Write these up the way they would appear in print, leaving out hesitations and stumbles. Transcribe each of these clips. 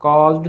caused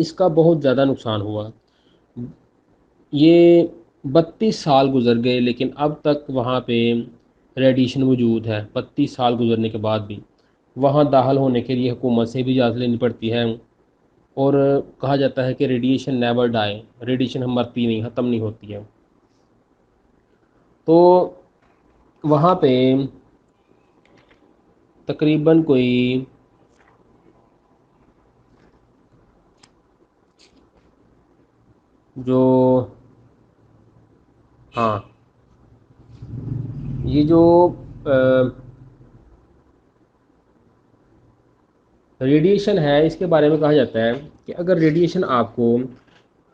اس کا بہت زیادہ نقصان ہوا. یہ 32 سال گزر گئے لیکن اب تک وہاں پہ ریڈیشن موجود ہے. 32 سال گزرنے کے بعد بھی وہاں داخل ہونے کے لیے حکومت سے بھی اجازت لینی پڑتی ہے. اور کہا جاتا ہے کہ ریڈیشن نیور ڈائی، ریڈیشن ہم مرتی نہیں، ختم نہیں ہوتی ہے. تو وہاں پہ تقریباً کوئی جو ہاں یہ جو ریڈیشن ہے اس کے بارے میں کہا جاتا ہے کہ اگر ریڈیشن آپ کو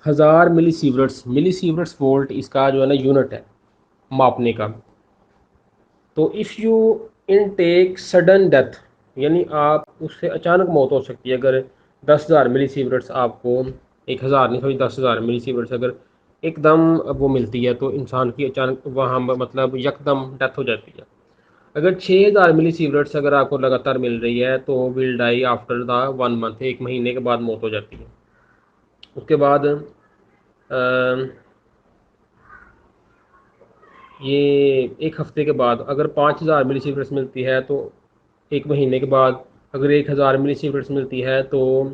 1000 ملی سیورٹس وولٹ اس کا جو ہے نا یونٹ ہے ماپنے کا، تو if you in take sudden death, یعنی آپ اس سے اچانک موت ہو سکتی ہے. اگر 10,000 ملی سیورٹس آپ کو، 1,000 نہیں سوری 10,000 ملی سیورٹس اگر ایک دم وہ ملتی ہے تو انسان کی اچانک وہاں مطلب یکدم ڈیتھ ہو جاتی ہے. اگر 6,000 ملی سیورٹس اگر آپ کو لگاتار مل رہی ہے تو ول ڈائی آفٹر دا 1 منتھ، 1 مہینے کے بعد موت ہو جاتی ہے. اس کے بعد یہ 1 ہفتے کے بعد اگر 5,000 ملی سیورٹس ملتی ہے تو 1 مہینے کے بعد اگر 1,000 ملی سیورٹس ملتی ہے تو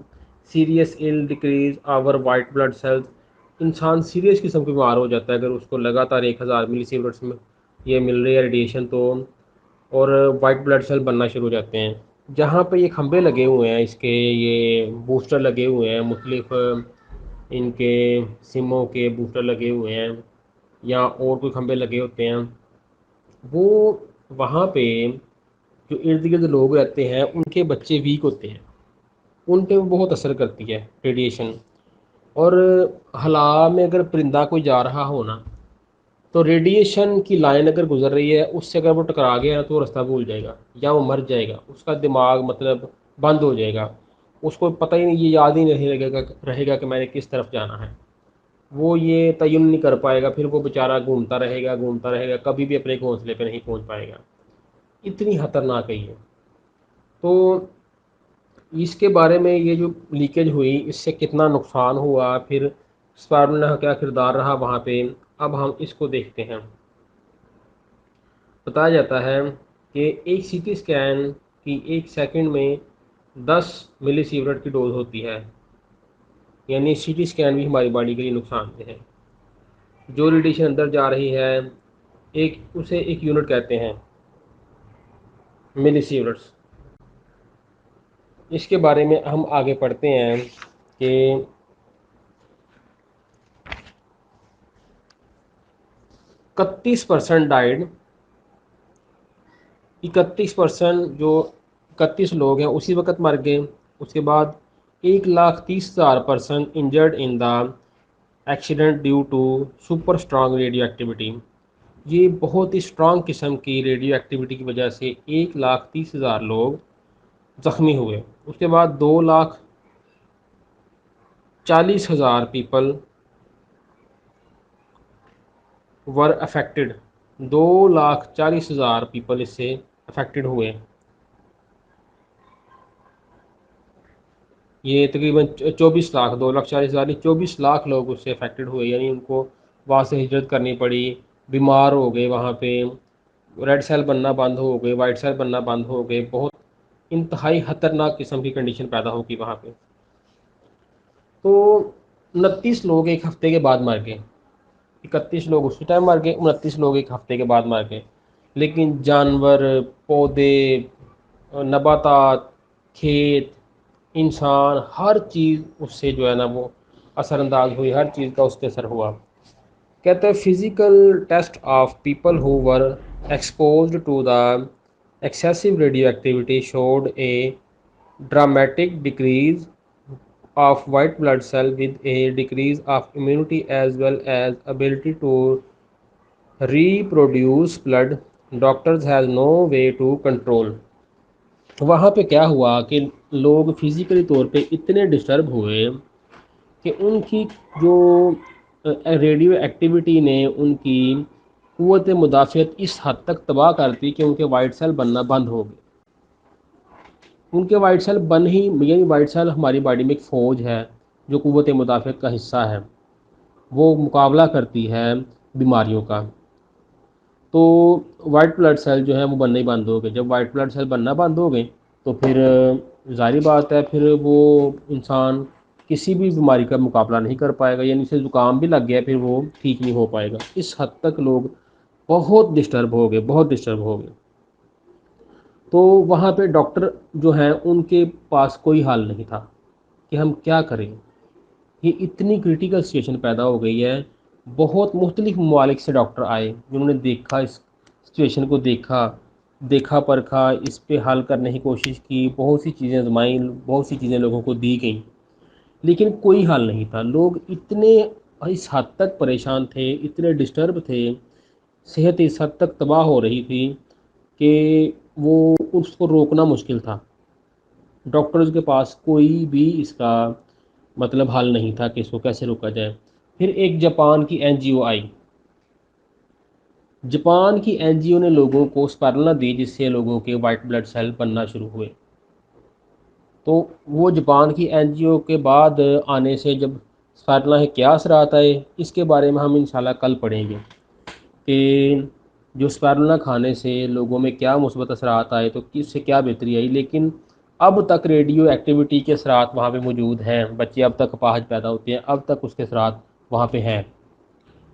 سیریس ال ڈکریز آور وائٹ بلڈ سیلز، انسان سیریس قسم کی بیمار ہو جاتا ہے اگر اس کو لگاتار 1,000 ملی سیورٹس میں یہ مل رہی ہے ریڈیشن تو. اور وائٹ بلڈ سیل بننا شروع ہو جاتے ہیں. جہاں پہ یہ کھمبے لگے ہوئے ہیں، اس کے یہ بوسٹر لگے ہوئے ہیں، مختلف ان کے سموں کے بوسٹر لگے ہوئے ہیں یا اور کوئی کھمبے لگے ہوتے ہیں، وہ وہاں پہ جو ارد گرد لوگ رہتے ہیں ان کے بچے ویک ہوتے ہیں، ان پہ وہ بہت اثر کرتی ہے ریڈیشن. اور ہلا میں اگر پرندہ کوئی جا رہا ہو نا تو ریڈیشن کی لائن اگر گزر رہی ہے اس سے اگر وہ ٹکرا گیا نا تو وہ رستہ بھول جائے گا یا وہ مر جائے گا، اس کا دماغ مطلب بند ہو جائے گا، اس کو پتہ ہی نہیں، یہ یاد ہی نہیں رہے گا کہ میں نے کس طرف جانا ہے. وہ یہ تعین نہیں کر پائے گا، پھر وہ بیچارہ گھومتا رہے گا، کبھی بھی اپنے گھونسلے پہ نہیں پہنچ پائے گا. اتنی خطرناک ہے یہ. تو اس کے بارے میں یہ جو لیکیج ہوئی اس سے کتنا نقصان ہوا، پھر اسپارمنا کا کیا کردار رہا وہاں پہ، اب ہم اس کو دیکھتے ہیں. بتایا جاتا ہے کہ ایک سی ٹی اسکین کی 1 سیکنڈ میں 10 ملی سیورٹ کی ڈوز ہوتی ہے، یعنی سی ٹی اسکین بھی ہماری باڈی کے لیے نقصان دہ ہے. جو ریڈیشن اندر جا رہی ہے اسے ایک یونٹ کہتے ہیں ملی سیورٹس. اس کے بارے میں ہم آگے پڑھتے ہیں کہ 31% ڈائڈ، 31% جو 31 لوگ ہیں اسی وقت مر گئے. اس کے بعد 1,30,000 injured in the accident due to super strong radioactivity. یہ بہت ہی اسٹرانگ قسم کی ریڈیو ایکٹیویٹی کی وجہ سے 1,30,000 لوگ زخمی ہوئے. اس کے بعد 2,40,000 پیپل ور افیکٹڈ، 2,40,000 پیپل اس سے افیکٹڈ ہوئے. یہ تقریباً 24 لاکھ، 2,40,000 نہیں 24 لاکھ لوگ اس سے افیکٹڈ ہوئے، یعنی ان کو وہاں سے ہجرت کرنی پڑی، بیمار ہو گئے، وہاں پہ ریڈ سیل بننا بند ہو گئے، وائٹ سیل بننا بند ہو گئے. بہت انتہائی خطرناک قسم کی کنڈیشن پیدا ہوگی وہاں پہ. تو 29 لوگ 1 ہفتے کے بعد مر گئے. 31 لوگ اسی ٹائم مر گئے، 29 لوگ 1 ہفتے کے بعد مر گئے. لیکن جانور، پودے، نباتات، کھیت، انسان، ہر چیز اس سے جو ہے نا وہ اثر انداز ہوئی، ہر چیز کا اس پہ اثر ہوا. کہتے ہیں physical test of people who were exposed to the excessive radioactivity showed a dramatic decrease of white blood cell with a decrease of immunity as well as ability to reproduce blood doctors has no way to control. وہاں پہ کیا ہوا کہ لوگ physically طور پہ اتنے disturb ہوئے کہ ان کی جو ریڈیو ایکٹیویٹی نے ان کی قوت مدافعت اس حد تک تباہ کر دی کہ ان کے وائٹ سیل بننا بند ہو گئے. ان کے وائٹ سیل بن ہی، یعنی وائٹ سیل ہماری باڈی میں ایک فوج ہے جو قوت مدافعت کا حصہ ہے، وہ مقابلہ کرتی ہے بیماریوں کا، تو وائٹ بلڈ سیل جو ہے وہ بننا ہی بند ہو گئے۔ جب وائٹ بلڈ سیل بننا بند ہو گئے تو پھر ظاہری بات ہے پھر وہ انسان کسی بھی بیماری کا مقابلہ نہیں کر پائے گا، یعنی اسے زکام بھی لگ گیا پھر وہ ٹھیک نہیں ہو پائے گا۔ اس حد تک لوگ بہت ڈسٹرب ہو گئے، بہت ڈسٹرب ہو گئے۔ تو وہاں پہ ڈاکٹر جو ہیں ان کے پاس کوئی حل نہیں تھا کہ ہم کیا کریں۔ یہ اتنی کریٹیکل سچویشن پیدا ہو گئی ہے، بہت مختلف ممالک سے ڈاکٹر آئے جنہوں نے دیکھا، اس سچویشن کو دیکھا پرکھا، اس پہ حل کرنے کی کوشش کی، بہت سی چیزیں آزمائیں، بہت سی چیزیں لوگوں کو دی گئیں، لیکن کوئی حل نہیں تھا۔ لوگ اتنے اس حد تک پریشان تھے، اتنے ڈسٹرب تھے، صحت اس حد تک تباہ ہو رہی تھی کہ وہ اس کو روکنا مشکل تھا۔ ڈاکٹرز کے پاس کوئی بھی اس کا مطلب حل نہیں تھا کہ اس کو کیسے روکا جائے۔ پھر ایک جاپان کی این جی او آئی، جاپان کی این جی او نے لوگوں کو اسپائرلنا دی جس سے لوگوں کے وائٹ بلڈ سیل بننا شروع ہوئے۔ تو وہ جاپان کی این جی او کے بعد آنے سے جب اسپائرلنا کے کیا اثرات آئے اس کے بارے میں ہم انشاءاللہ کل پڑھیں گے کہ جو اسپائرلنا کھانے سے لوگوں میں کیا مثبت اثرات آئے تو کس سے کیا بہتری آئی۔ لیکن اب تک ریڈیو ایکٹیویٹی کے اثرات وہاں پہ موجود ہیں، بچے اب تک اپاہج پیدا ہوتے ہیں، اب تک اس کے اثرات وہاں پہ ہیں،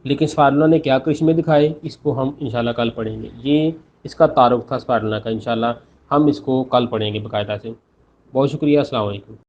لیکن اسپائرلنا نے کیا کرشمے دکھائے اس کو ہم انشاءاللہ کل پڑھیں گے۔ یہ اس کا تعارف تھا اسپائرلنا کا، انشاءاللہ ہم اس کو کل پڑھیں گے باقاعدہ سے۔ بہت شکریہ، السلام علیکم۔